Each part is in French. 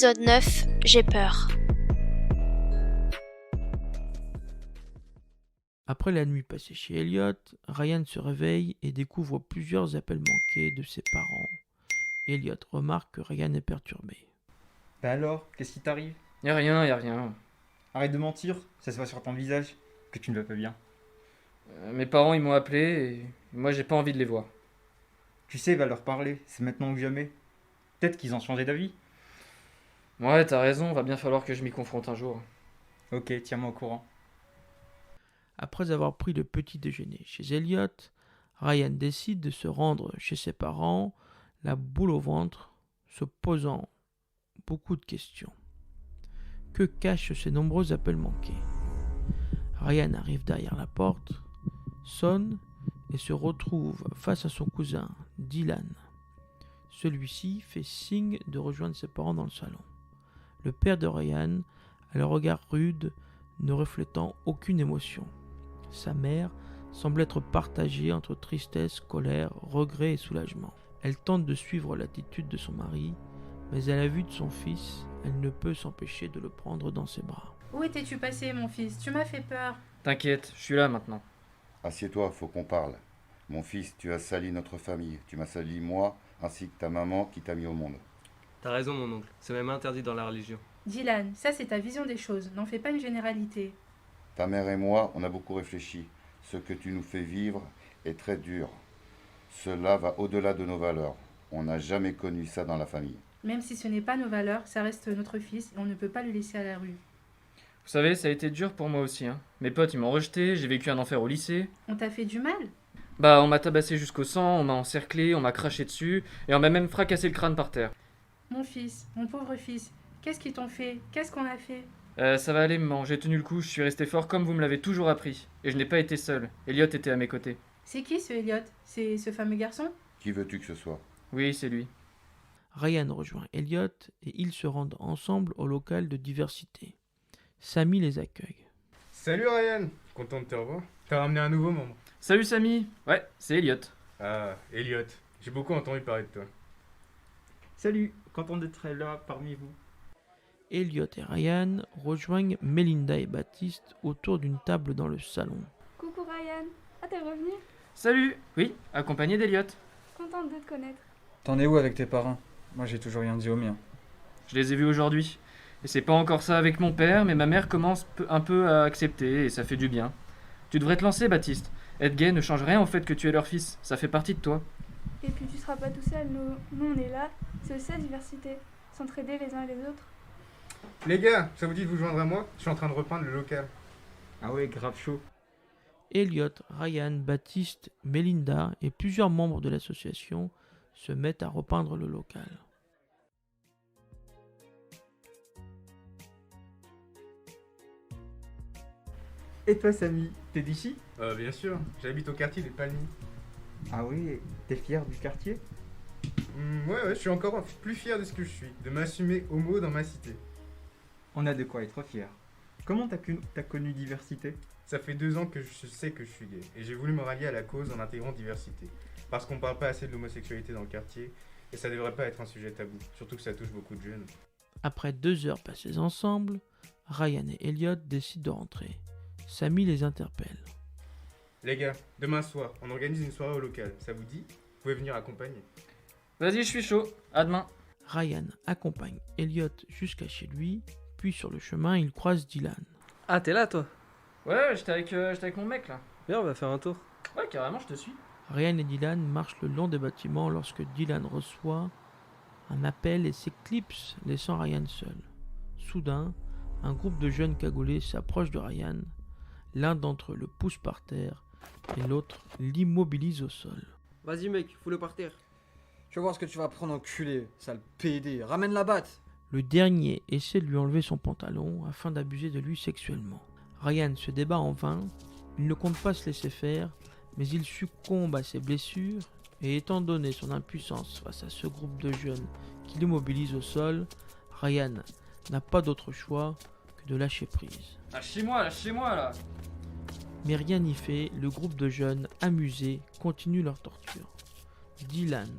Épisode 9, j'ai peur. Après la nuit passée chez Elliot, Ryan se réveille et découvre plusieurs appels manqués de ses parents. Elliot remarque que Ryan est perturbé. Bah alors, qu'est-ce qui t'arrive? Y'a rien. Arrête de mentir, ça se voit sur ton visage que tu ne vas pas bien. Mes parents ils m'ont appelé et moi j'ai pas envie de les voir. Tu sais, va leur parler, c'est maintenant ou jamais. Peut-être qu'ils ont changé d'avis. Ouais, t'as raison, va bien falloir que je m'y confronte un jour. Ok, tiens-moi au courant. Après avoir pris le petit déjeuner chez Elliot, Ryan décide de se rendre chez ses parents, la boule au ventre, se posant beaucoup de questions. Que cachent ces nombreux appels manqués? Ryan arrive derrière la porte, sonne et se retrouve face à son cousin, Dylan. Celui-ci fait signe de rejoindre ses parents dans le salon. Le père de Ryan a le regard rude, ne reflétant aucune émotion. Sa mère semble être partagée entre tristesse, colère, regret et soulagement. Elle tente de suivre l'attitude de son mari, mais à la vue de son fils, elle ne peut s'empêcher de le prendre dans ses bras. Où étais-tu passé, mon fils? Tu m'as fait peur. T'inquiète, je suis là maintenant. Assieds-toi, faut qu'on parle. Mon fils, tu as sali notre famille. Tu m'as sali moi, ainsi que ta maman qui t'a mis au monde. T'as raison, mon oncle. C'est même interdit dans la religion. Dylan, ça c'est ta vision des choses. N'en fais pas une généralité. Ta mère et moi, on a beaucoup réfléchi. Ce que tu nous fais vivre est très dur. Cela va au-delà de nos valeurs. On n'a jamais connu ça dans la famille. Même si ce n'est pas nos valeurs, ça reste notre fils et on ne peut pas le laisser à la rue. Vous savez, ça a été dur pour moi aussi. Mes potes ils m'ont rejeté, j'ai vécu un enfer au lycée. On t'a fait du mal? Bah on m'a tabassé jusqu'au sang, on m'a encerclé, on m'a craché dessus et on m'a même fracassé le crâne par terre. Mon fils, mon pauvre fils, qu'est-ce qu'ils t'ont fait? Qu'est-ce qu'on a fait? Ça va aller maman, j'ai tenu le coup, je suis resté fort comme vous me l'avez toujours appris. Et je n'ai pas été seul, Elliot était à mes côtés. C'est qui ce Elliot? C'est ce fameux garçon? Qui veux-tu que ce soit? Oui, c'est lui. Ryan rejoint Elliot et ils se rendent ensemble au local de diversité. Sammy les accueille. Salut Ryan, content de te revoir. T'as ramené un nouveau membre. Salut Samy. Ouais, c'est Elliot. Ah, Elliot, j'ai beaucoup entendu parler de toi. Salut, content d'être là parmi vous. Elliot et Ryan rejoignent Melinda et Baptiste autour d'une table dans le salon. Coucou Ryan, t'es revenu? Salut. Oui, accompagné d'Elliot. Contente de te connaître. T'en es où avec tes parents? Moi j'ai toujours rien dit aux miens. Je les ai vus aujourd'hui. Et c'est pas encore ça avec mon père, mais ma mère commence un peu à accepter et ça fait du bien. Tu devrais te lancer, Baptiste. Être gay ne change rien au fait que tu es leur fils, ça fait partie de toi. Et puis tu seras pas tout seul, nous on est là. C'est aussi la diversité, s'entraider les uns et les autres. Les gars, ça vous dit de vous joindre à moi? Je suis en train de repeindre le local. Ah ouais, grave chaud. Elliot, Ryan, Baptiste, Melinda et plusieurs membres de l'association se mettent à repeindre le local. Et toi Samy, t'es d'ici? Bien sûr, j'habite au quartier des Palmiers. Ah oui, t'es fier du quartier? Ouais, je suis encore plus fier de ce que je suis, de m'assumer homo dans ma cité. On a de quoi être fier. Comment t'as connu diversité? Ça fait 2 ans que je sais que je suis gay, et j'ai voulu me rallier à la cause en intégrant diversité. Parce qu'on parle pas assez de l'homosexualité dans le quartier, et ça devrait pas être un sujet tabou, surtout que ça touche beaucoup de jeunes. Après 2 heures passées ensemble, Ryan et Elliot décident de rentrer. Sammy les interpelle. Les gars, demain soir, on organise une soirée au local, ça vous dit? Vous pouvez venir accompagner. Vas-y, je suis chaud. À demain. Ryan accompagne Elliot jusqu'à chez lui, puis sur le chemin, il croise Dylan. Ah, t'es là, toi? Ouais, j'étais avec mon mec là. Viens, on va faire un tour. Ouais, carrément, je te suis. Ryan et Dylan marchent le long des bâtiments lorsque Dylan reçoit un appel et s'éclipse, laissant Ryan seul. Soudain, un groupe de jeunes cagoulés s'approche de Ryan. L'un d'entre eux le pousse par terre et l'autre l'immobilise au sol. Vas-y, mec, fous-le par terre. Je vais voir ce que tu vas prendre, enculé, sale PD. Ramène la batte. Le dernier essaie de lui enlever son pantalon afin d'abuser de lui sexuellement. Ryan se débat en vain, il ne compte pas se laisser faire, mais il succombe à ses blessures et étant donné son impuissance face à ce groupe de jeunes qui l'immobilise au sol, Ryan n'a pas d'autre choix que de lâcher prise. Lâchez-moi là. Mais rien n'y fait, le groupe de jeunes amusés continue leur torture. Dylan,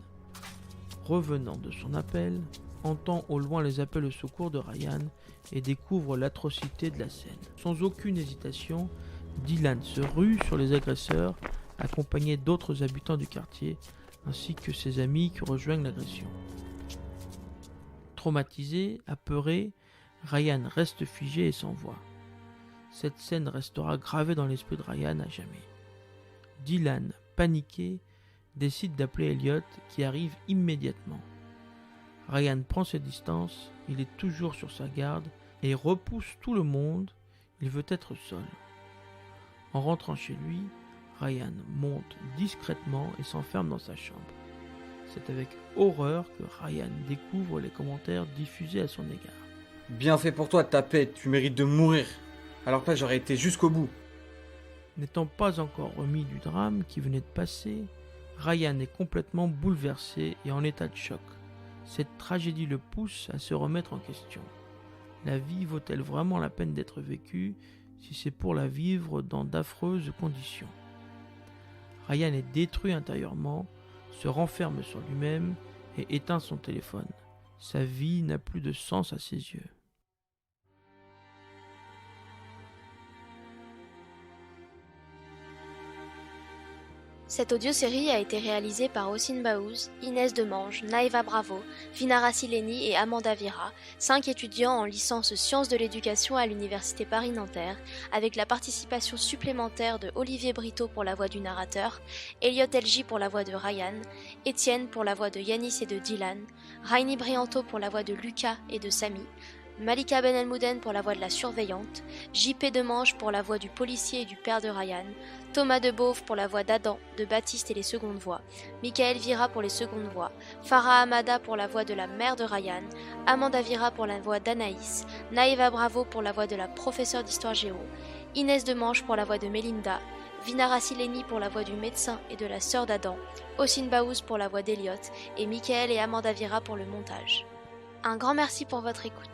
revenant de son appel, entend au loin les appels au secours de Ryan et découvre l'atrocité de la scène. Sans aucune hésitation, Dylan se rue sur les agresseurs, accompagné d'autres habitants du quartier, ainsi que ses amis qui rejoignent l'agression. Traumatisé, apeuré, Ryan reste figé et s'envoie. Cette scène restera gravée dans l'esprit de Ryan à jamais. Dylan, paniqué, décide d'appeler Elliot qui arrive immédiatement. Ryan prend ses distances, il est toujours sur sa garde et repousse tout le monde, il veut être seul. En rentrant chez lui, Ryan monte discrètement et s'enferme dans sa chambre. C'est avec horreur que Ryan découvre les commentaires diffusés à son égard. Bien fait pour toi, tapette, tu mérites de mourir. Alors que là, j'aurais été jusqu'au bout. N'étant pas encore remis du drame qui venait de passer, Ryan est complètement bouleversé et en état de choc. Cette tragédie le pousse à se remettre en question. La vie vaut-elle vraiment la peine d'être vécue si c'est pour la vivre dans d'affreuses conditions? Ryan est détruit intérieurement, se renferme sur lui-même et éteint son téléphone. Sa vie n'a plus de sens à ses yeux. Cette audiosérie a été réalisée par Ossine Baouz, Inès Demange, Naïva Bravo, Vinara Sileni et Amanda Vira, 5 étudiants en licence Sciences de l'éducation à l'Université Paris-Nanterre, avec la participation supplémentaire de Olivier Brito pour la voix du narrateur, Elliot Elgi pour la voix de Ryan, Étienne pour la voix de Yanis et de Dylan, Rainy Brianto pour la voix de Lucas et de Samy, Malika Ben Elmouden pour la voix de la surveillante, JP Demange pour la voix du policier et du père de Ryan, Thomas Debauve pour la voix d'Adam, de Baptiste et les secondes voix, Michael Vira pour les secondes voix, Farah Hamada pour la voix de la mère de Ryan, Amanda Vira pour la voix d'Anaïs, Naïva Bravo pour la voix de la professeure d'histoire géo, Inès Demange pour la voix de Melinda, Vinara Sileni pour la voix du médecin et de la sœur d'Adam, Ossine Baouz pour la voix d'Eliott et Michael et Amanda Vira pour le montage. Un grand merci pour votre écoute.